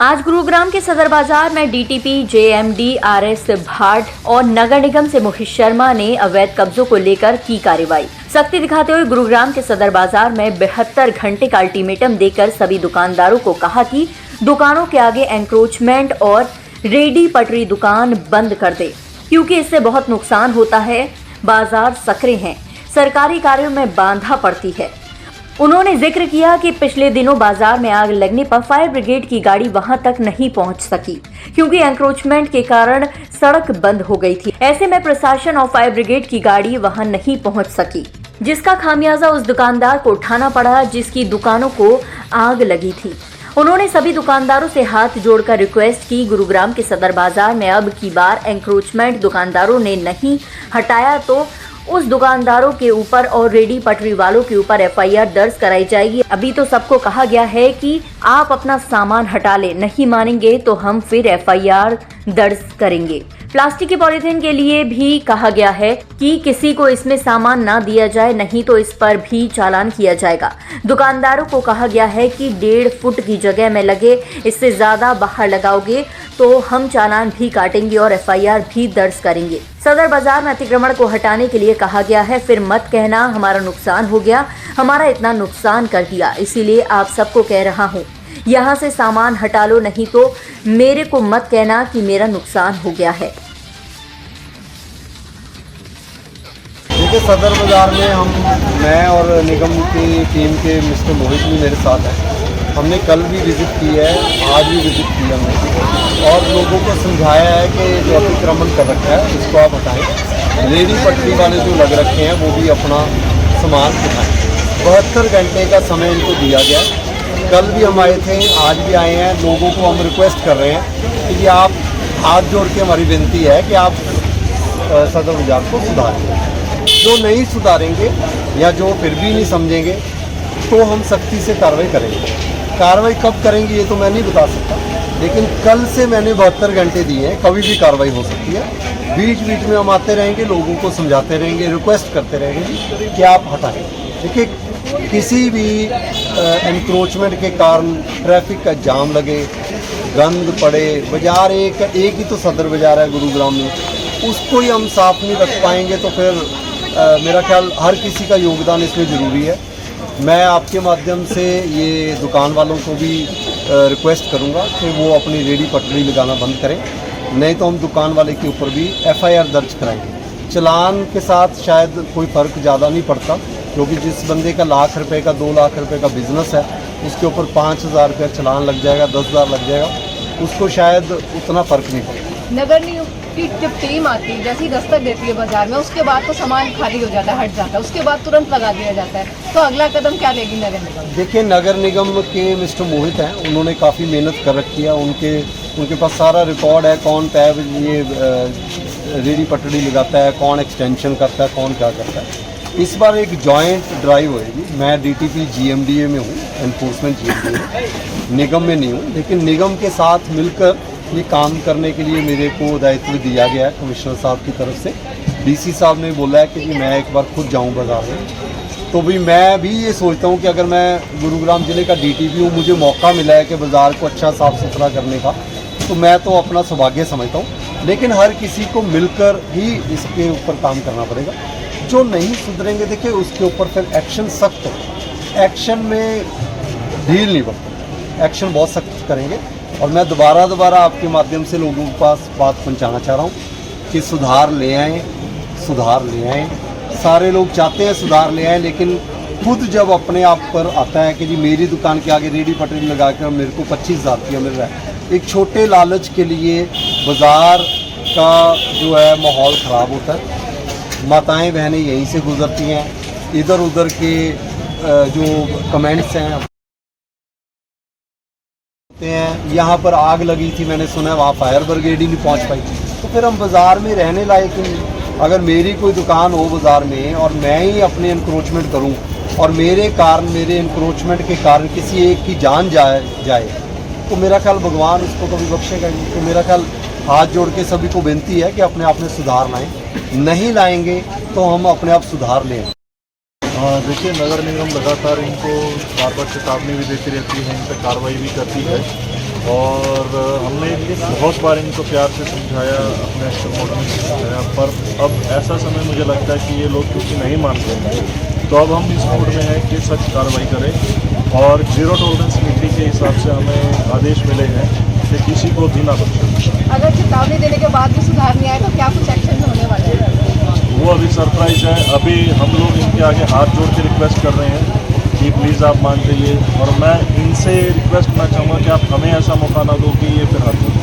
आज गुरुग्राम के सदर बाजार में डीटीपी, जेएमडी, आरएस भाट और नगर निगम से मोहित शर्मा ने अवैध कब्जों को लेकर की कार्रवाई। सख्ती दिखाते हुए गुरुग्राम के सदर बाजार में 72 घंटे का अल्टीमेटम देकर सभी दुकानदारों को कहा कि दुकानों के आगे एंक्रोचमेंट और रेडी पटरी दुकान बंद कर दे, क्योंकि इससे बहुत नुकसान होता है। बाजार सकरे हैं, सरकारी कार्यों में बाधा पड़ती है। उन्होंने जिक्र किया कि पिछले दिनों बाजार में आग लगने पर फायर ब्रिगेड की गाड़ी वहां तक नहीं पहुंच सकी, क्योंकि एंक्रोचमेंट के कारण सड़क बंद हो गई थी। ऐसे में प्रशासन और फायर ब्रिगेड की गाड़ी वहां नहीं पहुंच सकी, जिसका खामियाजा उस दुकानदार को उठाना पड़ा जिसकी दुकानों को आग लगी थी। उन्होंने सभी दुकानदारों से हाथ जोड़कर रिक्वेस्ट की, गुरुग्राम के सदर बाजार में अब की बार एंक्रोचमेंट दुकानदारों ने नहीं हटाया तो उस दुकानदारों के ऊपर और रेडी पटरी वालों के ऊपर एफआईआर दर्ज कराई जाएगी। अभी तो सबको कहा गया है कि आप अपना सामान हटा ले, नहीं मानेंगे तो हम फिर एफआईआर दर्ज करेंगे। प्लास्टिक की पॉलीथीन के लिए भी कहा गया है कि किसी को इसमें सामान ना दिया जाए, नहीं तो इस पर भी चालान किया जाएगा। दुकानदारों को कहा गया है कि 1.5 फुट की जगह में लगे, इससे ज्यादा बाहर लगाओगे तो हम चालान भी काटेंगे और एफआईआर भी दर्ज करेंगे। सदर बाजार में अतिक्रमण को हटाने के लिए कहा गया है, फिर मत कहना हमारा नुकसान हो गया, हमारा इतना नुकसान कर दिया, इसीलिए आप सबको कह रहा हूँ यहाँ से सामान हटा लो, नहीं तो मेरे को मत कहना कि मेरा नुकसान हो गया है। देखिए, सदर बाजार में मैं और निगम की टीम के मिस्टर मोहित भी मेरे साथ हैं। हमने कल भी विज़िट की है, आज भी विज़िट की हमने, और लोगों को समझाया है कि जो अतिक्रमण कर रखा है उसको आप हटाएं। रेडी पटरी वाले जो लग रखे हैं वो भी अपना सामान उठाएं। 72 घंटे का समय इनको दिया गया। कल भी हम आए थे, आज भी आए हैं। लोगों को हम रिक्वेस्ट कर रहे हैं कि आप हाथ जोड़ के, हमारी विनती है कि आप सदर बाजार को सुधारें। जो नहीं सुधारेंगे या जो फिर भी नहीं समझेंगे तो हम सख्ती से कार्रवाई करेंगे। कार्रवाई कब करेंगे ये तो मैं नहीं बता सकता, लेकिन कल से मैंने 72 घंटे दिए हैं, कभी भी कार्रवाई हो सकती है। बीच बीच में हम आते रहेंगे, लोगों को समझाते रहेंगे, रिक्वेस्ट करते रहेंगे कि आप हटाएं। देखिए, किसी भी एनक्रोचमेंट के कारण ट्रैफिक का जाम लगे, गंद पड़े, बाजार एक ही तो सदर बाजार है गुरुग्राम में, उसको ही हम साफ नहीं रख पाएंगे तो फिर मेरा ख्याल हर किसी का योगदान इसमें ज़रूरी है। मैं आपके माध्यम से ये दुकान वालों को भी रिक्वेस्ट करूंगा कि वो अपनी रेडी पटरी लगाना बंद करें, नहीं तो हम दुकान वाले के ऊपर भी एफआईआर दर्ज कराएंगे। चालान के साथ शायद कोई फ़र्क ज़्यादा नहीं पड़ता, क्योंकि जिस बंदे का लाख रुपए का 2 लाख रुपए का बिजनेस है, उसके ऊपर 5,000 रुपया चालान लग जाएगा, 10,000 लग जाएगा, उसको शायद उतना फ़र्क नहीं पड़ता। नगर निगम की जब टीम आती है, जैसे ही दस्तक देती है बाजार में, उसके बाद तो सामान खाली हो जाता है, हट जाता है, उसके बाद तुरंत लगा दिया जाता है, तो अगला कदम क्या लेगी नगर निगम? देखिए, नगर निगम के मिस्टर मोहित हैं, उन्होंने काफ़ी मेहनत कर रखी है। उनके पास सारा रिकॉर्ड है, कौन टैब ये रेडी पटड़ी लगाता है, कौन एक्सटेंशन करता है, कौन क्या करता है। इस बार एक जॉइंट ड्राइव होएगी। मैं डीटीपी जीएमडीए में हूँ, एनफोर्समेंट जीएमडीए, निगम में नहीं हूँ, लेकिन निगम के साथ मिलकर ये काम करने के लिए मेरे को दायित्व दिया गया है कमिश्नर साहब की तरफ से। डीसी साहब ने बोला है कि मैं एक बार खुद जाऊं बाजार में, तो भी मैं भी ये सोचता हूं कि अगर मैं गुरुग्राम ज़िले का डीटीपी हूँ, मुझे मौका मिला है कि बाज़ार को अच्छा साफ़ सुथरा करने का, तो मैं तो अपना सौभाग्य समझता हूँ। लेकिन हर किसी को मिलकर ही इसके ऊपर काम करना पड़ेगा। जो नहीं सुधरेंगे, देखिए, उसके ऊपर फिर एक्शन सख्त हो। एक्शन में ढील नहीं बढ़ती, एक्शन बहुत सख्त करेंगे। और मैं दोबारा आपके माध्यम से लोगों के पास बात पहुंचाना चाह रहा हूं कि सुधार ले आएँ, सुधार ले आएँ। सारे लोग चाहते हैं सुधार ले आएँ, लेकिन खुद जब अपने आप पर आता है कि जी मेरी दुकान के आगे रेडी पटरी लगा कर मेरे को 25,000 रुपया मिल रहा है, एक छोटे लालच के लिए बाज़ार का जो है माहौल ख़राब होता है। माताएँ बहनें यहीं से गुज़रती हैं, इधर उधर के जो कमेंट्स हैं, यहाँ पर आग लगी थी, मैंने सुना है वहाँ फायर ब्रिगेड ही नहीं पहुँच पाई, तो फिर हम बाज़ार में रहने लायक नहीं। अगर मेरी कोई दुकान हो बाज़ार में और मैं ही अपने इंक्रोचमेंट करूँ और मेरे कारण, मेरे इंक्रोचमेंट के कारण किसी एक की जान जाए तो मेरा ख्याल भगवान उसको कभी बख्शेगा नहीं। तो मेरा ख्याल हाथ जोड़ के सभी को विनती है कि अपने आप में सुधार लाएँ, नहीं लाएंगे तो हम अपने आप सुधार लें। देखिए, नगर निगम लगातार इनको बार बार चेतावनी भी देती रहती है, इन पर कार्रवाई भी करती है। और हमने बहुत बार इनको प्यार से समझाया, अपने एक्शन मोड में समझाया, पर अब ऐसा समय मुझे लगता है कि ये लोग क्योंकि नहीं मान रहे, तो अब हम इस मोड में हैं कि सख्त कार्रवाई करें और जीरो टॉलरेंस नीति के हिसाब से हमें आदेश मिले हैं कि किसी को भी ना बख्शें। अगर चेतावनी देने के बाद भी सुधार नहीं आए तो क्या कुछ एक्शन होने वाले हैं? वो अभी सरप्राइज है। अभी हम लोग इनके आगे हाथ जोड़ के रिक्वेस्ट कर रहे हैं कि प्लीज़ आप मान जाइए, और मैं इनसे रिक्वेस्ट करना चाहूँगा कि आप हमें ऐसा मौका ना दो कि ये फिर हाथ जोड़